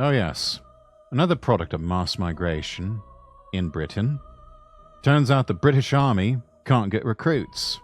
Oh yes, another product of mass migration in Britain. Turns out the British Army can't get recruits.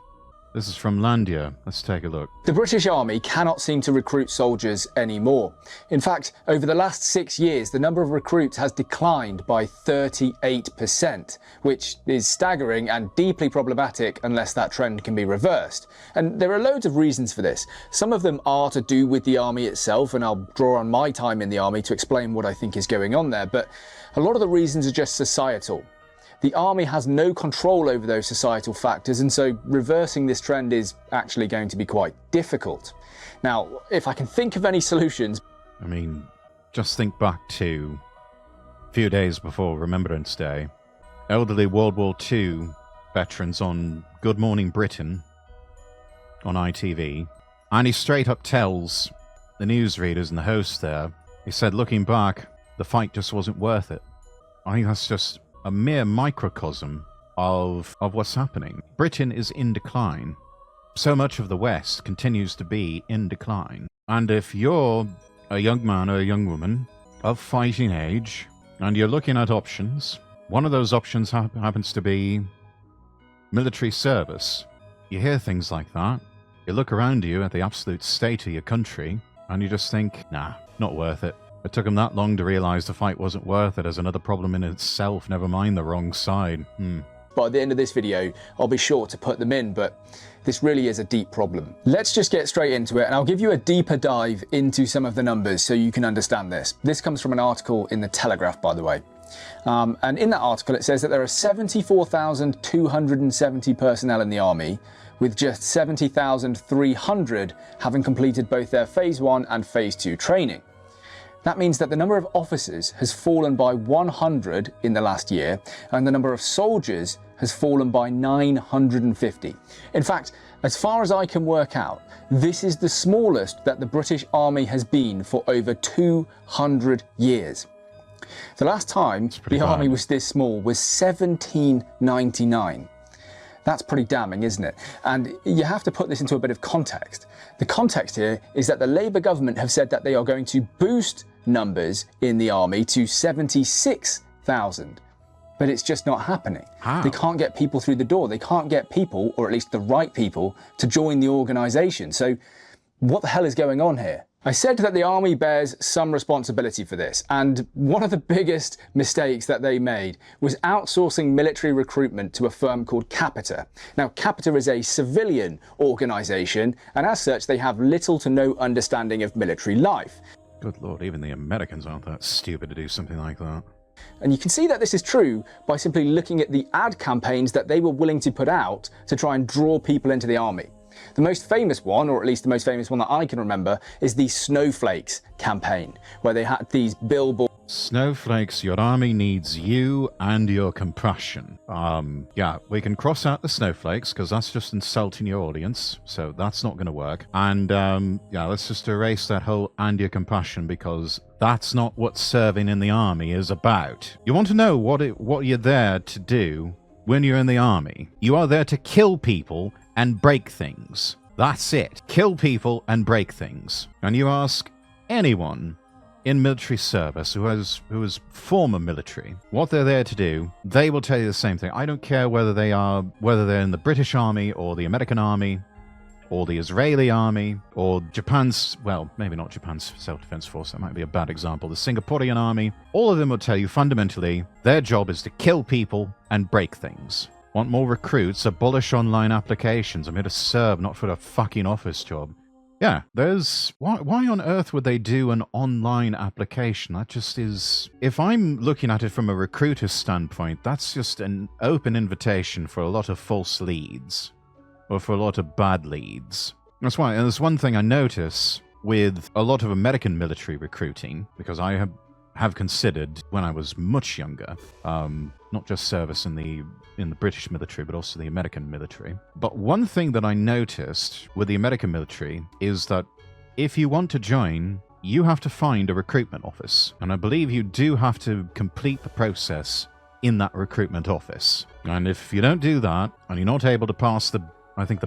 This is from Landeur. Let's take a look. The British Army cannot seem to recruit soldiers anymore. In fact, over the last 6 years, the number of recruits has declined by 38%, which is staggering and deeply problematic unless that trend can be reversed. And there are loads of reasons for this. Some of them are to do with the army itself, and I'll draw on my time in the army to explain what I think is going on there, but a lot of the reasons are just societal. The army has no control over those societal factors, and so reversing this trend is actually going to be quite difficult. Now, if I can think of any solutions... I mean, just think back to a few days before Remembrance Day. Elderly World War II veterans on Good Morning Britain on ITV, and he straight up tells the newsreaders and the host there, he said, looking back, the fight just wasn't worth it. I think that's just a mere microcosm of what's happening. Britain is in decline. So much of the West continues to be in decline. And if you're a young man or a young woman of fighting age, and you're looking at options, one of those options happens to be military service. You hear things like that, you look around you at the absolute state of your country, and you just think, nah, not worth it. It took them that long to realise the fight wasn't worth it as another problem in itself, never mind the wrong side. By the end of this video, I'll be sure to put them in, but this really is a deep problem. Let's just get straight into it, and I'll give you a deeper dive into some of the numbers so you can understand this. This comes from an article in The Telegraph, by the way. And in that article, it says that there are 74,270 personnel in the army, with just 70,300 having completed both their Phase 1 and Phase 2 training. That means that the number of officers has fallen by 100 in the last year, and the number of soldiers has fallen by 950. In fact, as far as I can work out, this is the smallest that the British Army has been for over 200 years. The last time the army was this small was 1799. That's pretty damning, isn't it? And you have to put this into a bit of context. The context here is that the Labour government have said that they are going to boost numbers in the army to 76,000. But it's just not happening. How? They can't get people through the door. They can't get people, or at least the right people, to join the organisation. So what the hell is going on here? I said that the army bears some responsibility for this, and one of the biggest mistakes that they made was outsourcing military recruitment to a firm called Capita. Now, Capita is a civilian organisation, and as such, they have little to no understanding of military life. Good lord, even the Americans aren't that stupid to do something like that. And you can see that this is true by simply looking at the ad campaigns that they were willing to put out to try and draw people into the army. The most famous one, or at least the most famous one that I can remember, is the Snowflakes campaign, where they had these billboards. Snowflakes, your army needs you and your compassion. Yeah, we can cross out the snowflakes, because that's just insulting your audience, so that's not going to work. And, yeah, let's just erase that whole and your compassion, because that's not what serving in the army is about. You want to know what you're there to do when you're in the army? You are there to kill people and break things. That's it. Kill people and break things. And you ask anyone in military service who is former military what they're there to do, they will tell you the same thing. I don't care whether they're in the British Army or the American Army or the Israeli Army or Japan's, well, maybe not Japan's self-defense force, that might be a bad example, the Singaporean Army. All of them will tell you fundamentally their job is to kill people and break things. Want more recruits? Abolish online applications. I'm here to serve, not for a fucking office job. Yeah, why on earth would they do an online application? That just is... If I'm looking at it from a recruiter's standpoint, that's just an open invitation for a lot of false leads. Or for a lot of bad leads. That's why, and there's one thing I notice with a lot of American military recruiting, because I have considered when I was much younger, not just service in the British military, but also the American military. But one thing that I noticed with the American military is that if you want to join, you have to find a recruitment office. And I believe you do have to complete the process in that recruitment office. And if you don't do that, and you're not able to pass the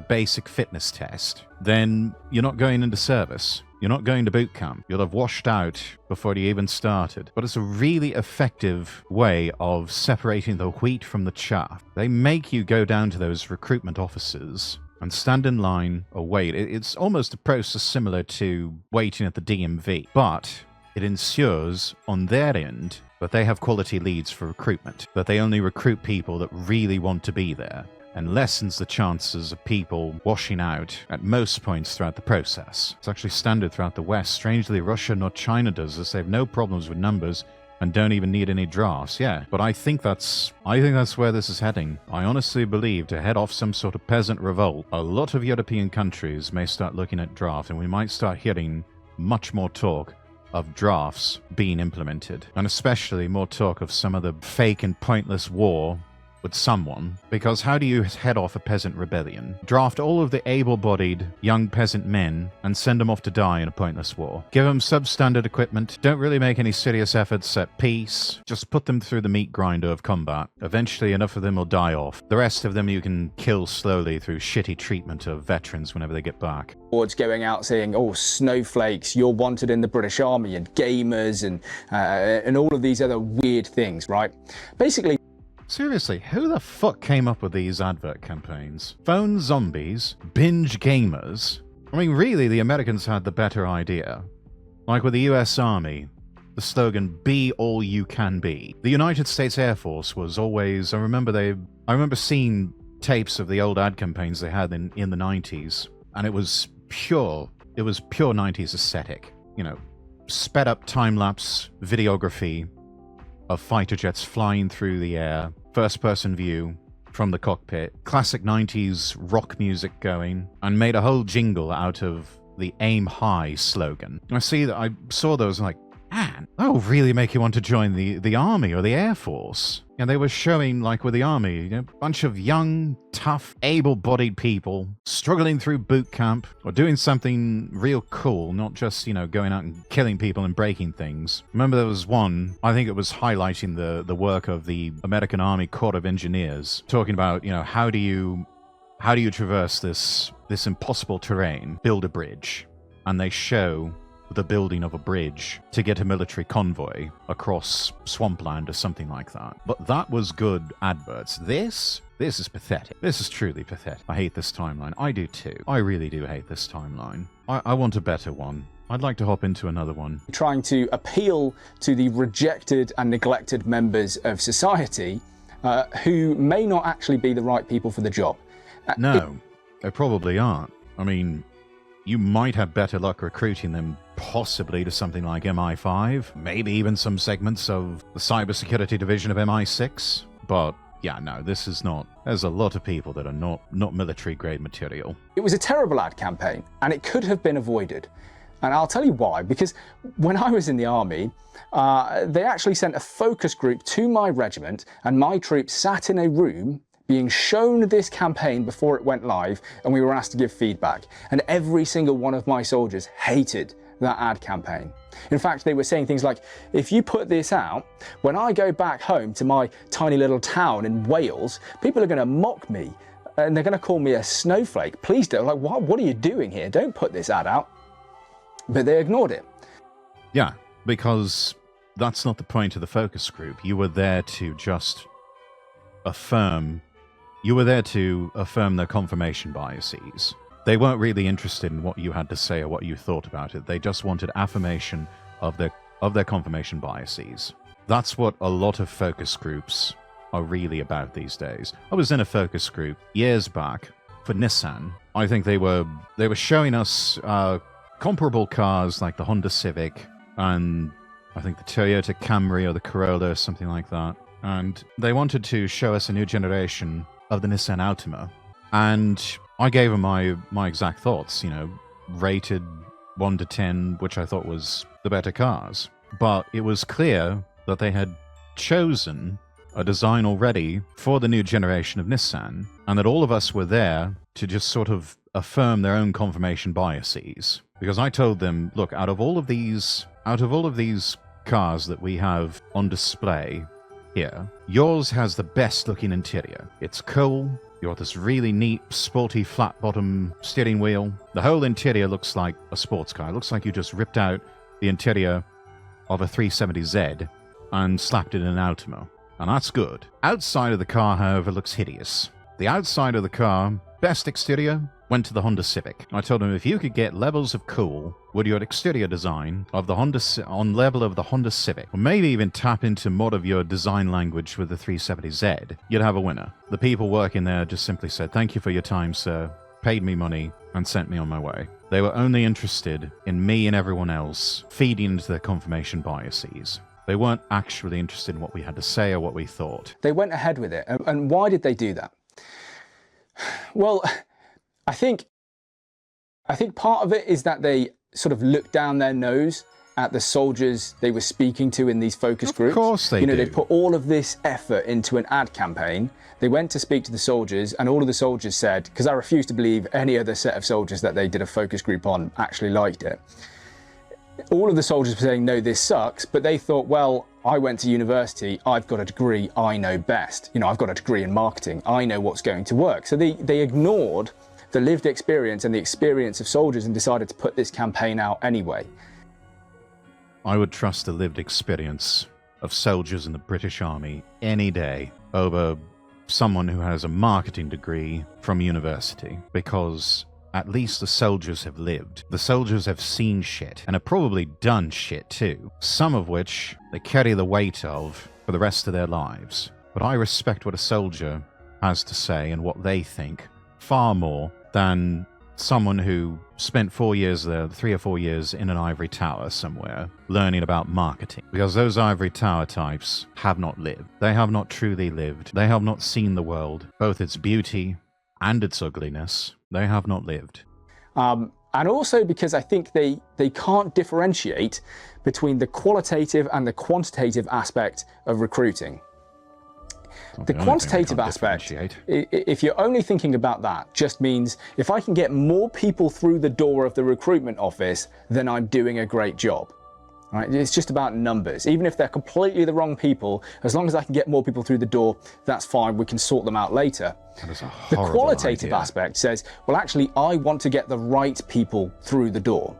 basic fitness test, then you're not going into service. You're not going to boot camp. You'll have washed out before you even started. But it's a really effective way of separating the wheat from the chaff. They make you go down to those recruitment offices and stand in line or wait. It's almost a process similar to waiting at the DMV, but it ensures on their end that they have quality leads for recruitment, that they only recruit people that really want to be there, and lessens the chances of people washing out at most points throughout the process. It's actually standard throughout the West. Strangely, Russia, not China, does this. They have no problems with numbers and don't even need any drafts. Yeah, but I think that's where this is heading. I honestly believe to head off some sort of peasant revolt, a lot of European countries may start looking at draft, and we might start hearing much more talk of drafts being implemented, and especially more talk of some of the fake and pointless war with someone, because how do you head off a peasant rebellion? Draft all of the able-bodied young peasant men and send them off to die in a pointless war. Give them substandard equipment, don't really make any serious efforts at peace, just put them through the meat grinder of combat. Eventually enough of them will die off. The rest of them you can kill slowly through shitty treatment of veterans whenever they get back. Boards going out saying, oh, snowflakes, you're wanted in the British Army, and gamers, and all of these other weird things, right? Basically, seriously, who the fuck came up with these advert campaigns? Phone zombies? Binge gamers? I mean, really, the Americans had the better idea. Like with the US Army, the slogan, be all you can be. The United States Air Force was always, I remember seeing tapes of the old ad campaigns they had in the 90s, and it was pure 90s aesthetic. You know, sped up time-lapse videography of fighter jets flying through the air, first-person view from the cockpit, classic 90s rock music going, and made a whole jingle out of the Aim High slogan. I saw those like, man, that will really make you want to join the Army or the Air Force. And they were showing, like with the Army, you know, a bunch of young, tough, able-bodied people struggling through boot camp or doing something real cool, not just, you know, going out and killing people and breaking things. Remember there was one, I think it was highlighting the work of the American Army Corps of Engineers, talking about, you know, how do you traverse this impossible terrain, build a bridge, and they show the building of a bridge to get a military convoy across swampland or something like that. But that was good adverts. This is pathetic. This is truly pathetic. I hate this timeline. I do too. I really do hate this timeline. I want a better one. I'd like to hop into another one. Trying to appeal to the rejected and neglected members of society who may not actually be the right people for the job. No, they probably aren't. I mean, you might have better luck recruiting them possibly to something like MI5, maybe even some segments of the cybersecurity division of MI6. But yeah, no, this is not. There's a lot of people that are not military grade material. It was a terrible ad campaign, and it could have been avoided. And I'll tell you why, because when I was in the army, they actually sent a focus group to my regiment, and my troops sat in a room being shown this campaign before it went live, and we were asked to give feedback. And every single one of my soldiers hated that ad campaign. In fact, they were saying things like, if you put this out, when I go back home to my tiny little town in Wales, people are going to mock me and they're going to call me a snowflake. Please don't. Like, what are you doing here? Don't put this ad out. But they ignored it. Yeah, because that's not the point of the focus group. You were there to just affirm their confirmation biases. They weren't really interested in what you had to say or what you thought about it. They just wanted affirmation of their confirmation biases. That's what a lot of focus groups are really about these days. I was in a focus group years back for Nissan. I think they were showing us comparable cars like the Honda Civic and I think the Toyota Camry or the Corolla or something like that. And they wanted to show us a new generation of the Nissan Altima. And I gave them my exact thoughts, you know, rated 1 to 10, which I thought was the better cars. But it was clear that they had chosen a design already for the new generation of Nissan, and that all of us were there to just sort of affirm their own confirmation biases. Because I told them, look, out of all of these cars that we have on display here, yours has the best looking interior. It's cool, You got this really neat, sporty, flat-bottom steering wheel. The whole interior looks like a sports car. It looks like you just ripped out the interior of a 370Z and slapped it in an Altima. And that's good. Outside of the car, however, looks hideous. The outside of the car, best exterior, went to the Honda Civic. I told him if you could get levels of cool with your exterior design of the Honda on level of the Honda Civic, or maybe even tap into more of your design language with the 370Z, you'd have a winner. The people working there just simply said, "Thank you for your time, sir," paid me money, and sent me on my way. They were only interested in me and everyone else feeding into their confirmation biases. They weren't actually interested in what we had to say or what we thought. They went ahead with it. And why did they do that? Well, I think part of it is that they sort of looked down their nose at the soldiers they were speaking to in these focus groups. Of course they do. They put all of this effort into an ad campaign. They went to speak to the soldiers, and all of the soldiers said, because I refuse to believe any other set of soldiers that they did a focus group on actually liked it. All of the soldiers were saying, no, this sucks, but they thought, well, I went to university, I've got a degree, I know best. I've got a degree in marketing, I know what's going to work. So they ignored the lived experience and the experience of soldiers and decided to put this campaign out anyway. I would trust the lived experience of soldiers in the British Army any day over someone who has a marketing degree from university, because at least the soldiers have lived. The soldiers have seen shit, and have probably done shit too, some of which they carry the weight of for the rest of their lives. But I respect what a soldier has to say and what they think far more than someone who spent 4 years there, 3 or 4 years in an ivory tower somewhere, learning about marketing. Because those ivory tower types have not lived. They have not truly lived. They have not seen the world, both its beauty and its ugliness. They have not lived. And also because I think they can't differentiate between the qualitative and the quantitative aspect of recruiting. The quantitative aspect, if you're only thinking about that, just means if I can get more people through the door of the recruitment office, then I'm doing a great job. Right? It's just about numbers. Even if they're completely the wrong people, as long as I can get more people through the door, that's fine. We can sort them out later. The qualitative aspect says, well, actually, I want to get the right people through the door.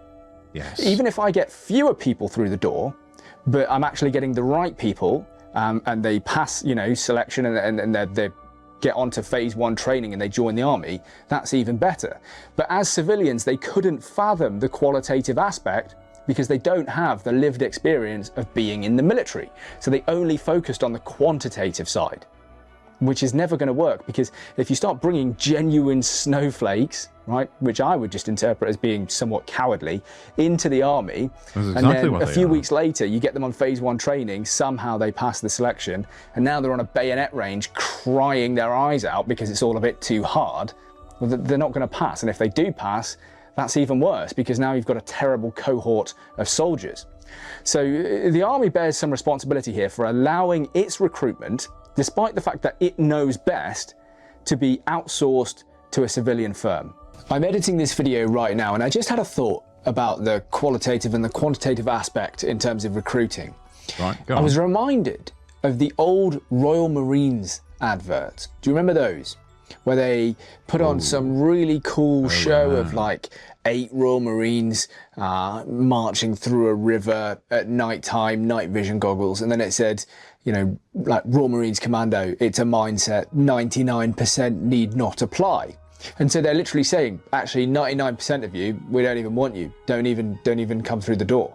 Yes. Even if I get fewer people through the door, but I'm actually getting the right people, and they pass, selection and they get onto phase 1 training and they join the army, that's even better. But as civilians, they couldn't fathom the qualitative aspect because they don't have the lived experience of being in the military. So they only focused on the quantitative side, which is never going to work, because if you start bringing genuine snowflakes, right, which I would just interpret as being somewhat cowardly, into the army, and then a few weeks later you get them on phase 1 training, somehow they pass the selection, and now they're on a bayonet range crying their eyes out because it's all a bit too hard, well, they're not going to pass. And if they do pass, that's even worse, because now you've got a terrible cohort of soldiers. So the army bears some responsibility here for allowing its recruitment, despite the fact that it knows best, to be outsourced to a civilian firm. I'm editing this video right now, and I just had a thought about the qualitative and the quantitative aspect in terms of recruiting. Right, go on. I was reminded of the old Royal Marines adverts. Do you remember those? Where they put on some really cool show of like 8 Royal Marines marching through a river at night time, night vision goggles, and then it said, like Royal Marines Commando, it's a mindset, 99% need not apply. And so they're literally saying, actually 99% of you, we don't even want you, don't even come through the door.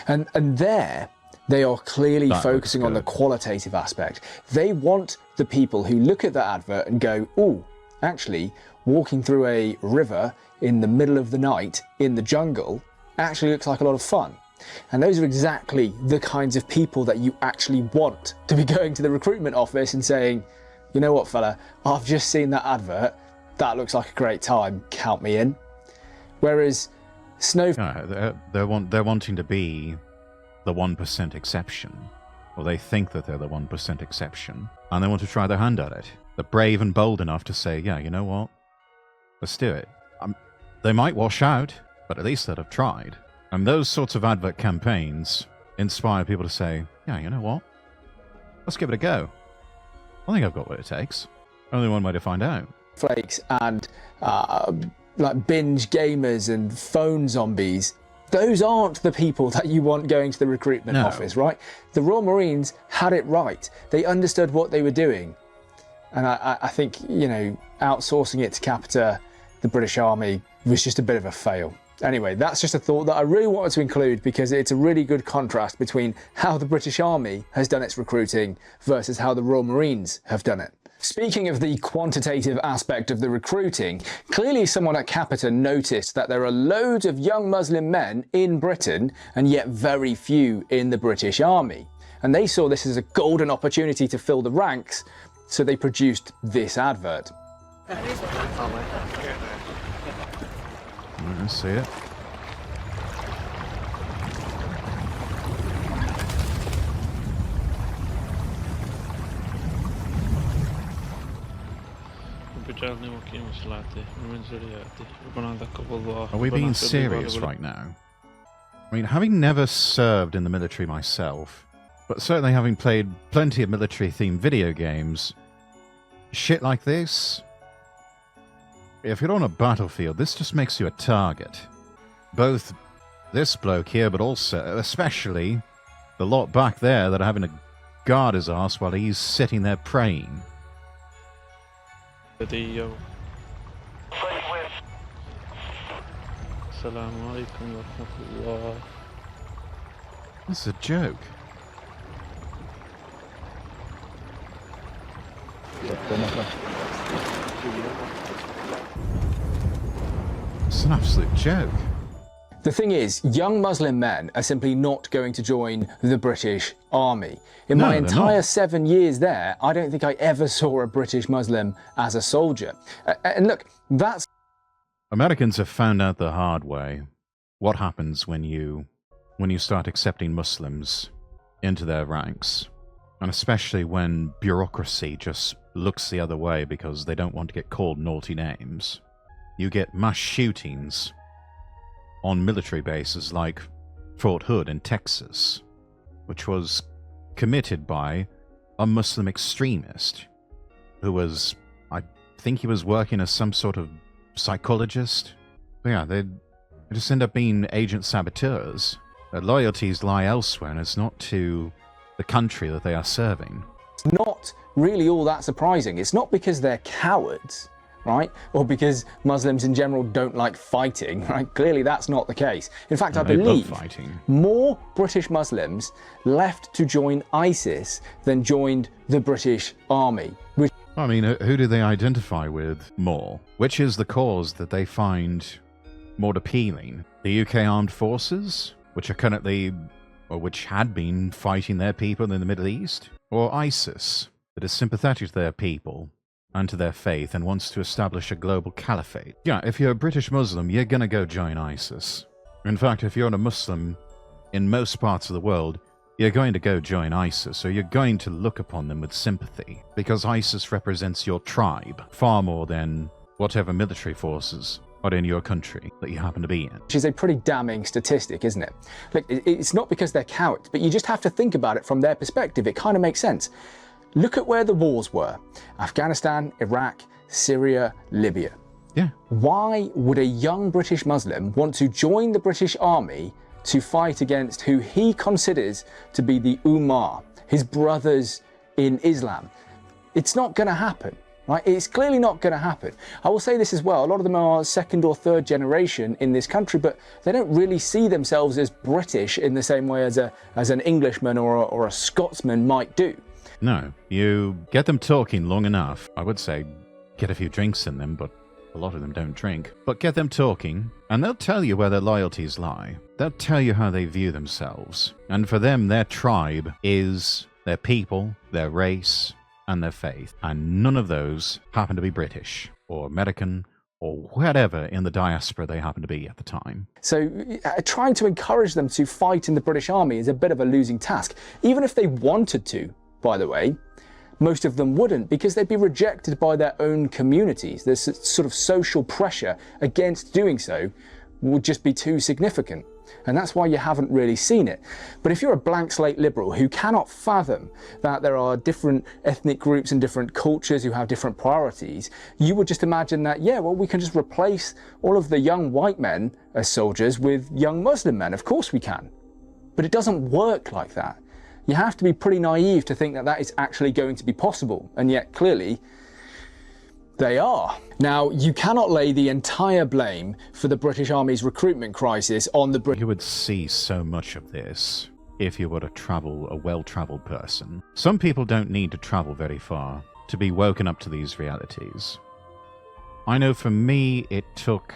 And there, they are clearly focusing on the qualitative aspect. They want the people who look at that advert and go, oh, actually, walking through a river in the middle of the night in the jungle actually looks like a lot of fun. And those are exactly the kinds of people that you actually want to be going to the recruitment office and saying, you know what, fella, I've just seen that advert. That looks like a great time. Count me in. Whereas they're wanting to be the 1% exception, or they think that they're the 1% exception, and they want to try their hand at it. They're brave and bold enough to say, yeah, you know what? Let's do it. They might wash out, but at least they'd have tried. And those sorts of advert campaigns inspire people to say, yeah, you know what? Let's give it a go. I think I've got what it takes. Only one way to find out. snowflakes and like binge gamers and phone zombies, those aren't the people that you want going to the recruitment office, right? The Royal Marines had it right. They understood what they were doing. And I think, you know, outsourcing it to Capita, the British Army, was just a bit of a fail. Anyway, that's just a thought that I really wanted to include because it's a really good contrast between how the British Army has done its recruiting versus how the Royal Marines have done it. Speaking of the quantitative aspect of the recruiting, clearly someone at Capita noticed that there are loads of young Muslim men in Britain and yet very few in the British Army. And they saw this as a golden opportunity to fill the ranks, so they produced this advert. I see it. Are we being serious right now? I mean, having never served in the military myself, but certainly having played plenty of military-themed video games, shit like this, if you're on a battlefield, this just makes you a target. Both this bloke here, but also, especially, the lot back there that are having to guard his ass while he's sitting there praying. That's a joke. It's an absolute joke. The thing is, young Muslim men are simply not going to join the British Army. In my entire 7 years there, I don't think I ever saw a British Muslim as a soldier. And look, that's... Americans have found out the hard way what happens when you start accepting Muslims into their ranks. And especially when bureaucracy just looks the other way because they don't want to get called naughty names. You get mass shootings on military bases like Fort Hood in Texas, which was committed by a Muslim extremist who was, I think he was working as some sort of psychologist. But yeah, they just end up being agent saboteurs. Their loyalties lie elsewhere, and it's not to the country that they are serving. It's not really all that surprising. It's not because they're cowards, right? Or because Muslims in general don't like fighting, right? Clearly that's not the case. In fact, I believe more British Muslims left to join ISIS than joined the British Army. I mean, who do they identify with more? Which is the cause that they find more appealing? The UK Armed Forces, which are currently, or which had been fighting their people in the Middle East? Or ISIS, that is sympathetic to their people and to their faith and wants to establish a global caliphate? Yeah, if you're a British Muslim, you're gonna go join ISIS. In fact, if you're a Muslim in most parts of the world, you're going to go join ISIS, or you're going to look upon them with sympathy, because ISIS represents your tribe far more than whatever military forces are in your country that you happen to be in. Which is a pretty damning statistic, isn't it? Look, it's not because they're cowards, but you just have to think about it from their perspective. It kind of makes sense. Look at where the wars were. Afghanistan, Iraq, Syria, Libya. Yeah. Why would a young British Muslim want to join the British Army to fight against who he considers to be the Ummah, his brothers in Islam? It's not going to happen, right? It's clearly not going to happen. I will say this as well, a lot of them are second or third generation in this country, but they don't really see themselves as British in the same way as an Englishman or a Scotsman might do. No, you get them talking long enough. I would say get a few drinks in them, but a lot of them don't drink. But get them talking, and they'll tell you where their loyalties lie. They'll tell you how they view themselves. And for them, their tribe is their people, their race, and their faith. And none of those happen to be British, or American, or whatever in the diaspora they happen to be at the time. So trying to encourage them to fight in the British Army is a bit of a losing task. Even if they wanted to, by the way, most of them wouldn't, because they'd be rejected by their own communities. This sort of social pressure against doing so would just be too significant. And that's why you haven't really seen it. But if you're a blank slate liberal who cannot fathom that there are different ethnic groups and different cultures who have different priorities, you would just imagine that, yeah, well, we can just replace all of the young white men as soldiers with young Muslim men. Of course we can. But it doesn't work like that. You have to be pretty naive to think that that is actually going to be possible. And yet, clearly, they are. Now, you cannot lay the entire blame for the British Army's recruitment crisis on the British. You would see so much of this if you were a well-travelled person. Some people don't need to travel very far to be woken up to these realities. I know for me, it took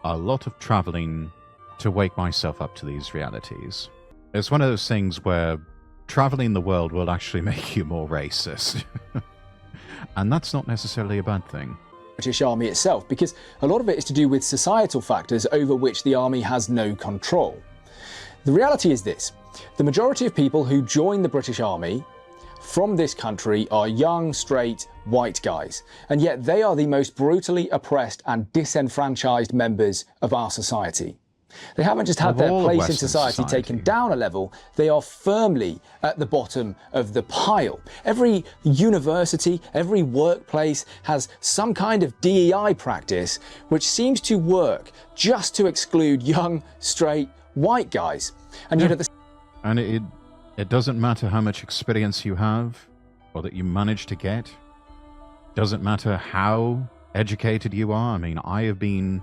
a lot of travelling to wake myself up to these realities. It's one of those things where travelling the world will actually make you more racist. And that's not necessarily a bad thing. British Army itself, because a lot of it is to do with societal factors over which the Army has no control. The reality is this: the majority of people who join the British Army from this country are young, straight, white guys, and yet they are the most brutally oppressed and disenfranchised members of our society. They haven't just had their place in society taken down a level, they are firmly at the bottom of the pile. Every university, every workplace has some kind of DEI practice which seems to work just to exclude young, straight, white guys. And yet at the And it doesn't matter how much experience you have or that you manage to get. Doesn't matter how educated you are. I mean, I have been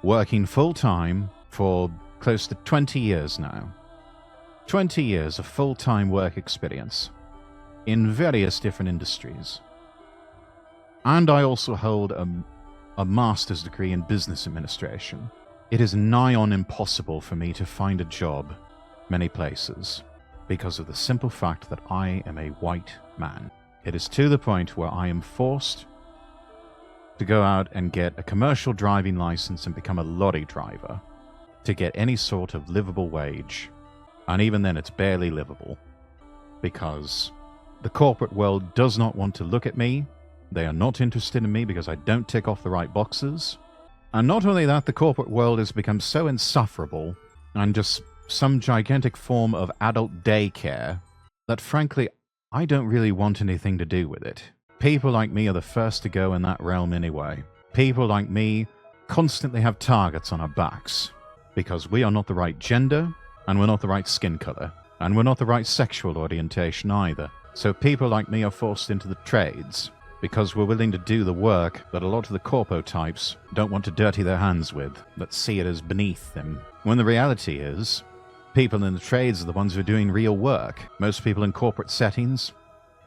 working full-time for close to 20 years now. 20 years of full-time work experience in various different industries. And I also hold a master's degree in business administration. It is nigh on impossible for me to find a job many places because of the simple fact that I am a white man. It is to the point where I am forced to go out and get a commercial driving license and become a lorry driver to get any sort of livable wage. And even then it's barely livable because the corporate world does not want to look at me. They are not interested in me because I don't tick off the right boxes. And not only that, the corporate world has become so insufferable and just some gigantic form of adult daycare that frankly, I don't really want anything to do with it. People like me are the first to go in that realm anyway. People like me constantly have targets on our backs because we are not the right gender and we're not the right skin color and we're not the right sexual orientation either. So people like me are forced into the trades because we're willing to do the work that a lot of the corpo types don't want to dirty their hands with, that see it as beneath them. When the reality is, people in the trades are the ones who are doing real work. Most people in corporate settings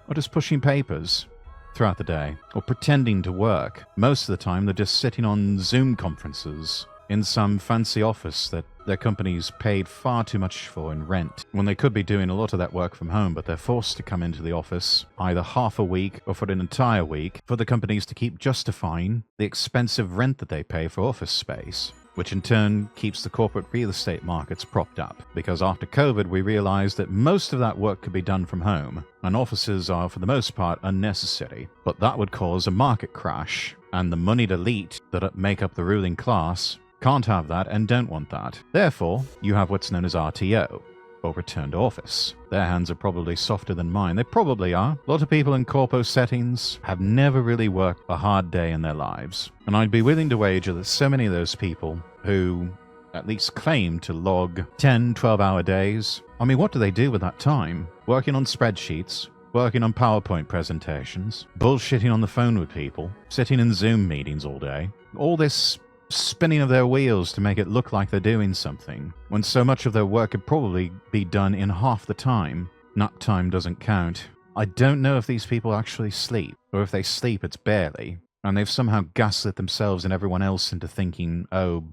are just pushing papers throughout the day or pretending to work. Most of the time they're just sitting on Zoom conferences in some fancy office that their companies paid far too much for in rent, when they could be doing a lot of that work from home, but they're forced to come into the office either half a week or for an entire week for the companies to keep justifying the expensive rent that they pay for office space, which in turn keeps the corporate real estate markets propped up. Because after COVID, we realized that most of that work could be done from home, and offices are, for the most part, unnecessary. But that would cause a market crash, and the moneyed elite that make up the ruling class can't have that and don't want that. Therefore, you have what's known as RTO, or return to office. Their hands are probably softer than mine. They probably are. A lot of people in corpo settings have never really worked a hard day in their lives. And I'd be willing to wager that so many of those people who at least claim to log 10, 12-hour days, I mean, what do they do with that time? Working on spreadsheets, working on PowerPoint presentations, bullshitting on the phone with people, sitting in Zoom meetings all day. All this spinning of their wheels to make it look like they're doing something, when so much of their work could probably be done in half the time. Nap time doesn't count. I don't know if these people actually sleep, or if they sleep it's barely, and they've somehow gaslit themselves and everyone else into thinking, oh,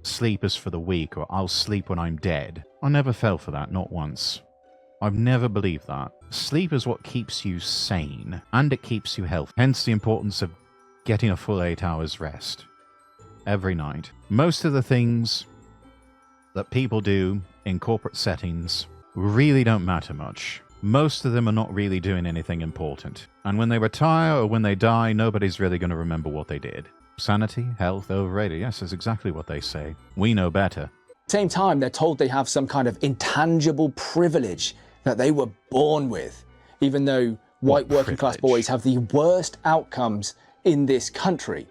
sleep is for the weak, or I'll sleep when I'm dead. I never fell for that, not once. I've never believed that. Sleep is what keeps you sane, and it keeps you healthy. Hence the importance of getting a full 8 hours rest every night. Most of the things that people do in corporate settings really don't matter much. Most of them are not really doing anything important. And when they retire or when they die, nobody's really going to remember what they did. Sanity, health, overrated. Yes, that's exactly what they say. We know better. the same time, they're told they have some kind of intangible privilege that they were born with, even though white working class boys have the worst outcomes in this country.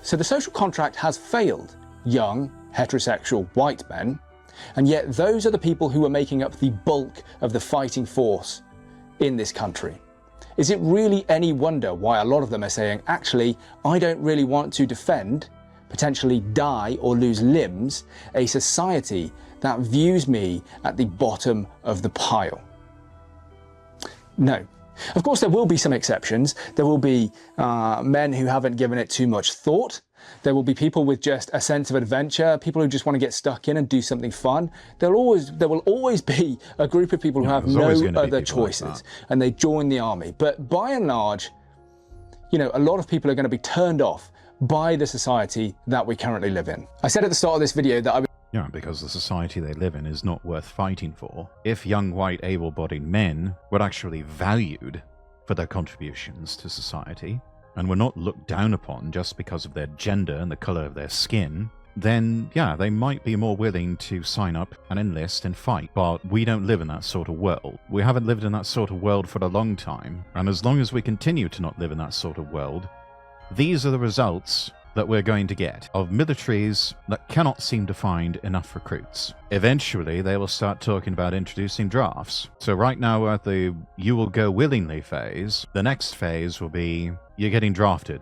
So the social contract has failed young, heterosexual white men, and yet those are the people who are making up the bulk of the fighting force in this country. Is it really any wonder why a lot of them are saying, actually, I don't really want to defend, potentially die or lose limbs, a society that views me at the bottom of the pile? No. Of course, there will be some exceptions. There will be men who haven't given it too much thought. There will be people with just a sense of adventure, people who just want to get stuck in and do something fun. There will always be a group of people who have no other choices, and they join the army. But by and large, you know, a lot of people are going to be turned off by the society that we currently live in. I said at the start of this video that I would... Yeah, because the society they live in is not worth fighting for. If young, white, able-bodied men were actually valued for their contributions to society, and were not looked down upon just because of their gender and the color of their skin, then yeah, they might be more willing to sign up and enlist and fight. But we don't live in that sort of world. We haven't lived in that sort of world for a long time, and as long as we continue to not live in that sort of world, these are the results that we're going to get of militaries that cannot seem to find enough recruits. Eventually, they will start talking about introducing drafts. So right now we're at the you will go willingly phase. The next phase will be you're getting drafted.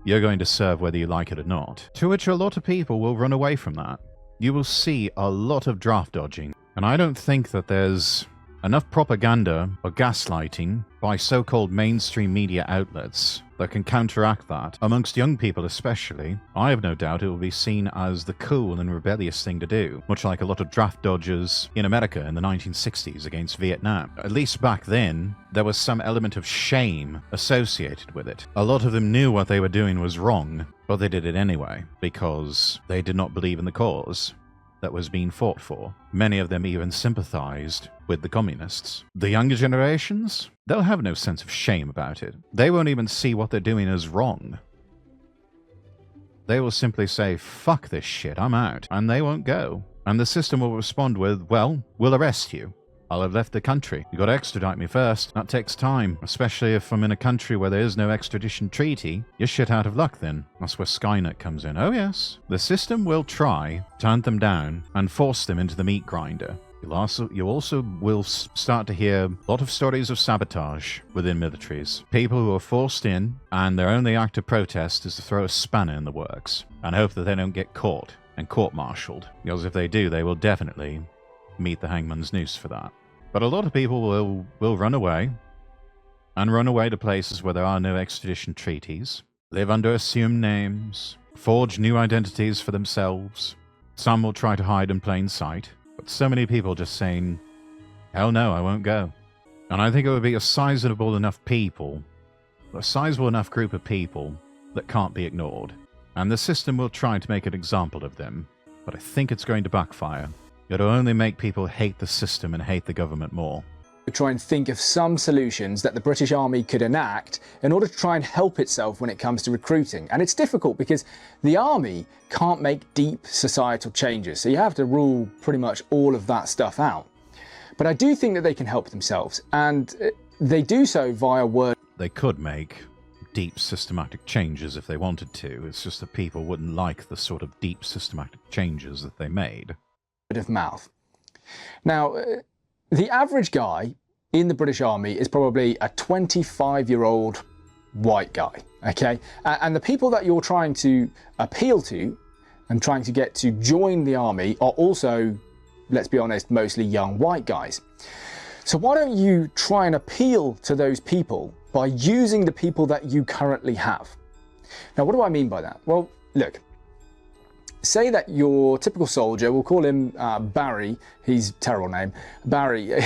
You're going to serve whether you like it or not. To which a lot of people will run away from that. You will see a lot of draft dodging. And I don't think that there's enough propaganda or gaslighting by so-called mainstream media outlets that can counteract that. Amongst young people especially, I have no doubt it will be seen as the cool and rebellious thing to do, much like a lot of draft dodgers in America in the 1960s against Vietnam. At least back then, there was some element of shame associated with it. A lot of them knew what they were doing was wrong, but they did it anyway, because they did not believe in the cause that was being fought for. Many of them even sympathized with the communists. The younger generations, they'll have no sense of shame about it. They won't even see what they're doing as wrong. They will simply say, fuck this shit, I'm out, and they won't go. And the system will respond with, well, we'll arrest you. I'll have left the country. You gotta extradite me first. That takes time, especially if I'm in a country where there is no extradition treaty. You're shit out of luck then. That's where Skynet comes in. Oh yes. The system will try to hunt them down and force them into the meat grinder. You also will start to hear a lot of stories of sabotage within militaries. People who are forced in, and their only act of protest is to throw a spanner in the works and hope that they don't get caught and court-martialed. Because if they do, they will definitely meet the hangman's noose for that. But a lot of people will run away, and run away to places where there are no extradition treaties, live under assumed names, forge new identities for themselves. Some will try to hide in plain sight, but so many people just saying, hell no, I won't go. And I think it would be a sizable enough group of people that can't be ignored. And the system will try to make an example of them, but I think it's going to backfire. It'll only make people hate the system and hate the government more. Try and think of some solutions that the British Army could enact in order to try and help itself when it comes to recruiting. And it's difficult because the Army can't make deep societal changes, so you have to rule pretty much all of that stuff out. But I do think that they can help themselves, and they do so via word. They could make deep systematic changes if they wanted to. It's just that people wouldn't like the sort of deep systematic changes that they made. Of mouth. Now, the average guy in the British Army is probably a 25-year-old white guy, okay? And the people that you're trying to appeal to and trying to get to join the army are also, let's be honest, mostly young white guys. So why don't you try and appeal to those people by using the people that you currently have? Now, what do I mean by that? Well, look. Say that your typical soldier, we'll call him Barry, he's a terrible name, Barry,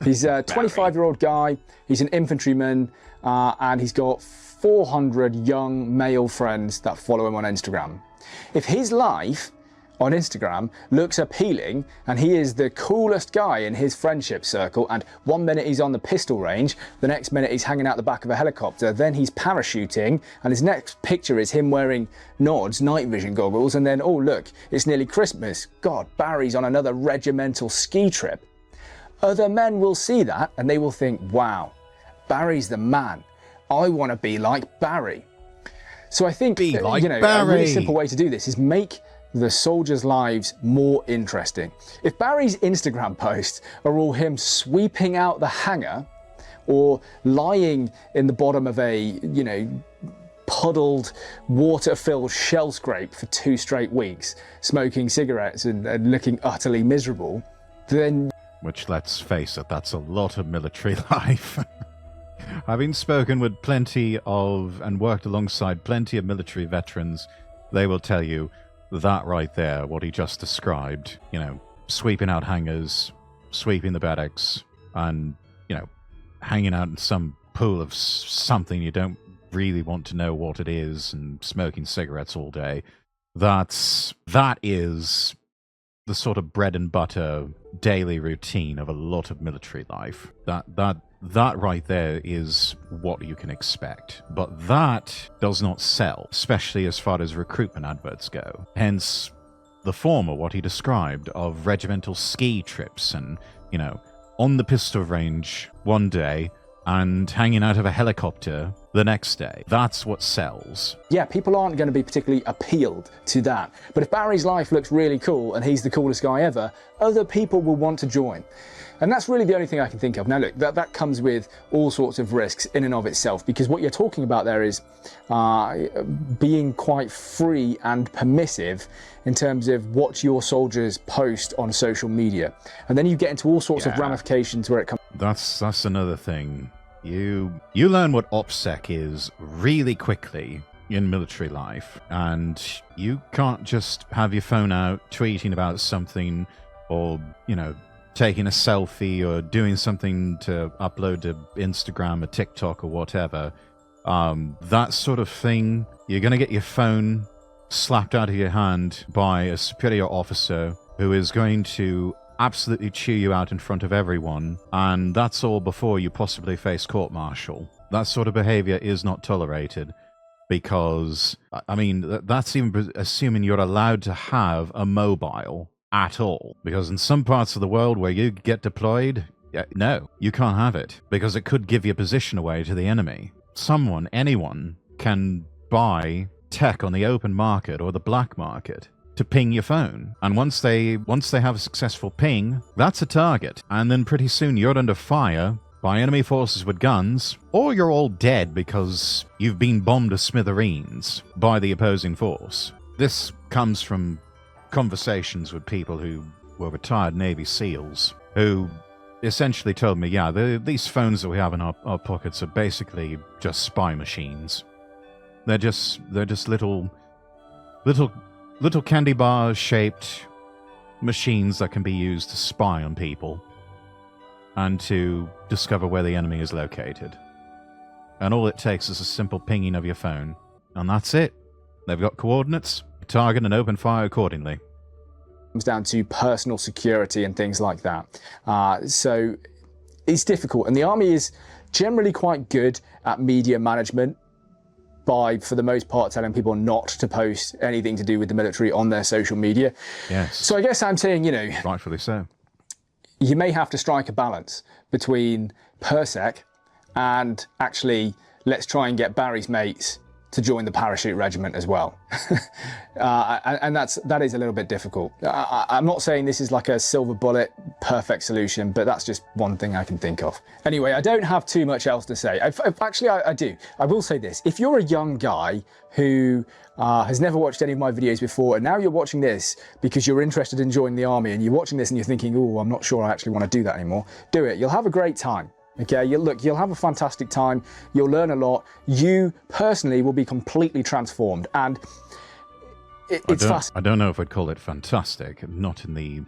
he's a 25-year-old guy, he's an infantryman, and he's got 400 young male friends that follow him on Instagram. If his life on Instagram looks appealing and he is the coolest guy in his friendship circle, and 1 minute he's on the pistol range, the next minute he's hanging out the back of a helicopter, then he's parachuting, and his next picture is him wearing Nord's night vision goggles, and then, oh look, it's nearly Christmas. God, Barry's on another regimental ski trip. Other men will see that and they will think, wow, Barry's the man. I want to be like Barry. So I think, Be like a Barry. really simple way to do this is make the soldiers' lives more interesting. If Barry's Instagram posts are all him sweeping out the hangar or lying in the bottom of a, puddled, water-filled shell scrape for 2 straight weeks, smoking cigarettes and looking utterly miserable, then... Which, let's face it, that's a lot of military life. Having spoken with plenty of, and worked alongside plenty of military veterans, they will tell you that right there, what he just described, sweeping out hangars, sweeping the barracks, and, hanging out in some pool of something you don't really want to know what it is, and smoking cigarettes all day. That is the sort of bread and butter daily routine of a lot of military life. That right there is what you can expect. But that does not sell, especially as far as recruitment adverts go. Hence, the former, what he described, of regimental ski trips and, on the pistol range one day and hanging out of a helicopter the next day. That's what sells. Yeah, people aren't going to be particularly appealed to that. But if Barry's life looks really cool and he's the coolest guy ever, other people will want to join. And that's really the only thing I can think of. Now look, that comes with all sorts of risks in and of itself, because what you're talking about there is being quite free and permissive in terms of what your soldiers post on social media. And then you get into all sorts of ramifications where it comes... That's another thing. You learn what OPSEC is really quickly in military life, and you can't just have your phone out tweeting about something or, taking a selfie or doing something to upload to Instagram or TikTok or whatever. That sort of thing, you're going to get your phone slapped out of your hand by a superior officer who is going to absolutely chew you out in front of everyone, and that's all before you possibly face court-martial. That sort of behavior is not tolerated, because, that's even assuming you're allowed to have a mobile at all. Because in some parts of the world where you get deployed, no, you can't have it, because it could give your position away to the enemy. Anyone can buy tech on the open market or the black market to ping your phone. And once they have a successful ping, that's a target. And then pretty soon you're under fire by enemy forces with guns, or you're all dead because you've been bombed to smithereens by the opposing force. This comes from conversations with people who were retired Navy SEALs, who essentially told me, these phones that we have in our pockets are basically just spy machines. They're just little candy bar shaped machines that can be used to spy on people and to discover where the enemy is located. And all it takes is a simple pinging of your phone, and that's it. They've got coordinates, target, and open fire accordingly. Comes down to personal security and things like that. So it's difficult, and the army is generally quite good at media management by, for the most part, telling people not to post anything to do with the military on their social media. Yes. So I guess I'm saying, rightfully so, you may have to strike a balance between PERSEC and actually let's try and get Barry's mates to join the parachute regiment as well. And that is a little bit difficult. I'm not saying this is like a silver bullet, perfect solution, but that's just one thing I can think of. Anyway, I don't have too much else to say. Actually, I do. I will say this. If you're a young guy who has never watched any of my videos before, and now you're watching this because you're interested in joining the army, and you're watching this and you're thinking, oh, I'm not sure I actually want to do that anymore, do it. You'll have a great time. Okay, you'll have a fantastic time, you'll learn a lot, you personally will be completely transformed, and it's fast. I don't know if I'd call it fantastic, not in the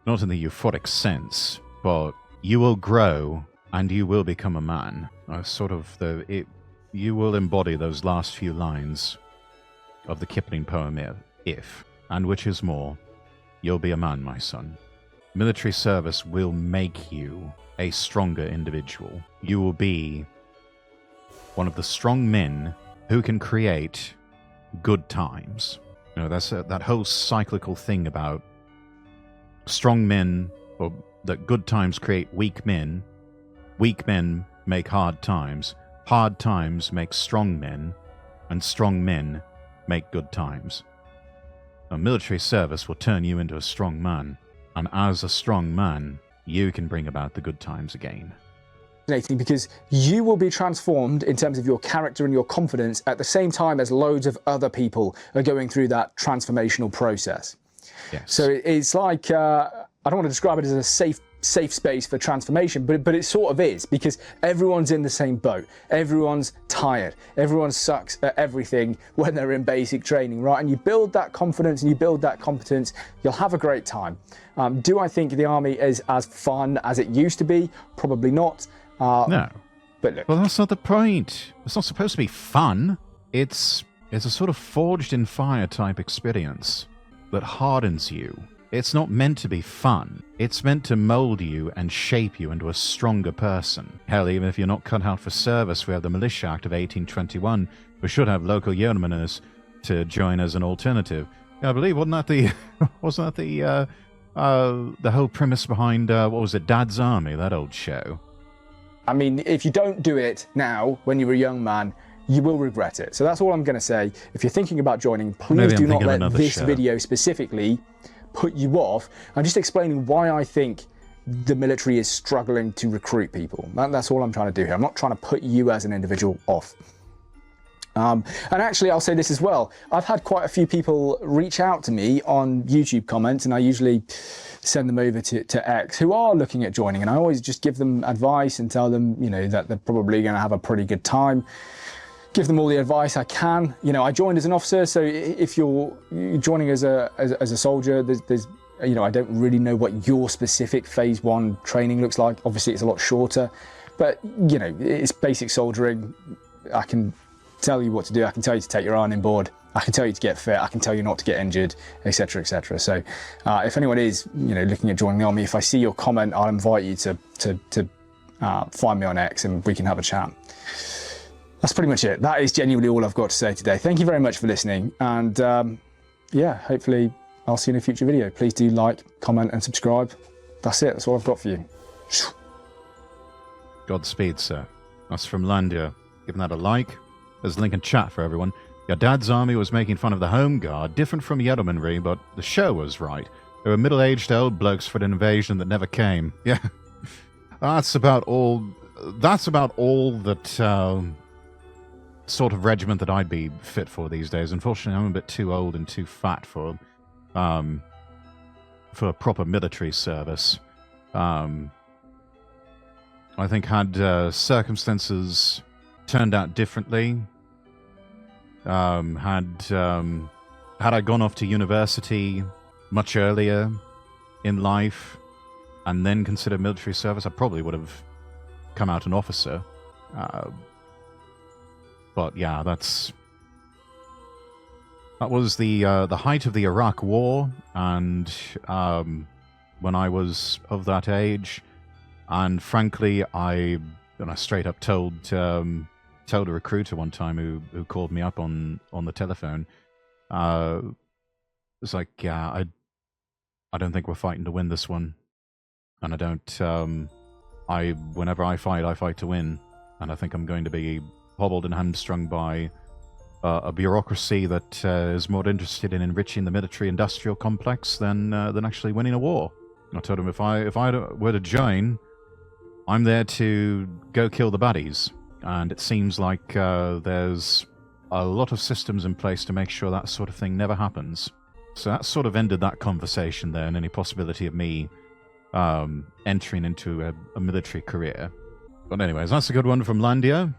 euphoric sense, but you will grow and you will become a man. You will embody those last few lines of the Kipling poem, If. and which is more, you'll be a man, my son. Military service will make you a stronger individual. You will be one of the strong men who can create good times. You know, that's that whole cyclical thing about strong men, or that good times create weak men make hard times make strong men, and strong men make good times. A military service will turn you into a strong man, and as a strong man, you can bring about the good times again. Because you will be transformed in terms of your character and your confidence at the same time as loads of other people are going through that transformational process. Yes. So it's like, I don't want to describe it as a safe space for transformation, but it sort of is, because everyone's in the same boat. Everyone's tired. Everyone sucks at everything when they're in basic training, right? And you build that confidence and you build that competence, you'll have a great time. Do I think the army is as fun as it used to be? Probably not. No. But look. Well, that's not the point. It's not supposed to be fun. It's a sort of forged in fire type experience that hardens you. It's not meant to be fun. It's meant to mold you and shape you into a stronger person. Hell, even if you're not cut out for service, we have the Militia Act of 1821. We should have local yeomaners to join as an alternative. I believe, wasn't that the whole premise behind, what was it, Dad's Army, that old show? I mean, if you don't do it now, when you're a young man, you will regret it. So that's all I'm going to say. If you're thinking about joining, please do not let this video specifically put you off. I'm just explaining why I think the military is struggling to recruit people. That's all I'm trying to do here. I'm not trying to put you as an individual off. And actually, I'll say this as well. I've had quite a few people reach out to me on YouTube comments, and I usually send them over to X, who are looking at joining. And I always just give them advice and tell them, you know, that they're probably going to have a pretty good time. Give them all the advice I can. You know, I joined as an officer, so if you're joining as a soldier, there's you know, I don't really know what your specific phase 1 training looks like. Obviously, it's a lot shorter, but you know, it's basic soldiering. I can tell you what to do. I can tell you to take your ironing board. I can tell you to get fit. I can tell you not to get injured, etc., etc. So, if anyone is, you know, looking at joining the army, if I see your comment, I'll invite you to find me on X and we can have a chat. That's pretty much it. That is genuinely all I've got to say today. Thank you very much for listening, and yeah, hopefully I'll see you in a future video. Please do like, comment, and subscribe. That's it. That's all I've got for you. Godspeed, sir. That's from Landeur. Give that a like. There's a link in chat for everyone. Your Dad's Army was making fun of the Home Guard, different from yeomanry, but the show was right. They were middle-aged old blokes for an invasion that never came. Yeah, that's about all. That's about all that sort of regiment that I'd be fit for these days. Unfortunately, I'm a bit too old and too fat for proper military service. I think had circumstances turned out differently, had I gone off to university much earlier in life and then considered military service, I probably would have come out an officer. But yeah, that was the height of the Iraq War, and when I was of that age, and frankly, I straight up told a recruiter one time who called me up on the telephone. It's like, yeah, I don't think we're fighting to win this one, and I don't. Whenever I fight to win, and I think I'm going to be hobbled and hamstrung by a bureaucracy that is more interested in enriching the military-industrial complex than actually winning a war. And I told him if I were to join, I'm there to go kill the baddies, and it seems like there's a lot of systems in place to make sure that sort of thing never happens. So that sort of ended that conversation there, and any possibility of me entering into a military career. But anyways, that's a good one from Landeur.